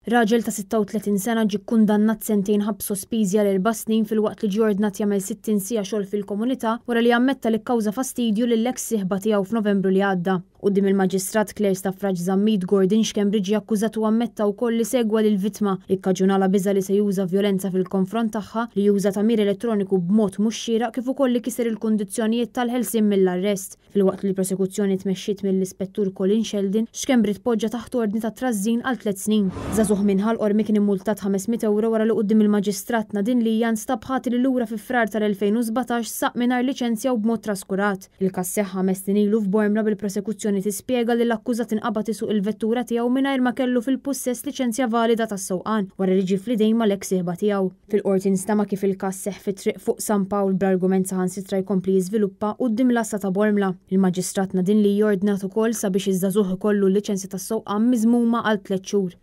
Raġel ta' 36 sena ġie kkundannat sentejn ħabs sospiżja l 4 snin filwaqt li ġie ordnat jagħmel 60 siegħa xogħol fil-komunità wara li ammetta li kkawża fastidju lill-eks sieħba tiegħu f'Novembru li għadda. Quddiem il-Maġistrat Claire Staffraġ Żammid Gordon x'Cambridge jakkużat u ammetta wkoll li segwa lill-vittma li kkaġunala biża li se juża vjolenza fil-konfront tagħha, li juża tamir elettroniku b'mod mhux xieraq kif ukoll li kiser il-kundizzjonijiet tal-ħelsien mill-arrest. Filwaqt li l-prosekuzzjoni tmexxiet mill-Ispettur Colin Sheldon, x'Cambridge tpoġġa taħt ordni ta' trażżin għal 3 snin. Żagħżugħ minħal Ormi kien immultat 500 euro wara li quddiem il-Maġistrat Nadine Lijan stab ħati li lura fi frar tal-2017 saq mingħajr liċenzja u b'mod traskurat. Il-każ seħħ 5 snin ilu f'Bournemouth bil-prosekuzzjoni tispjega li l-akkużat inqabad isuq il-vettura tiegħu mingħajr ma kellu fil-pussess liċenzja valida tas-sewqan wara li ġie f'idejn mal-eks sieħba tiegħu. Fil-qorti nstama kif il-każ seħħ fit-triq fuq San Pawl bl-argument saħansitra jkompli jiżviluppa quddiem l-Asta ta' Bournemouth. Il-Maġistrat Nadine Li jordnat ukoll sabiex iż-żagħżugħ ikollu l-liċenzja tas-sewqan miżmuma għal 3 xhur.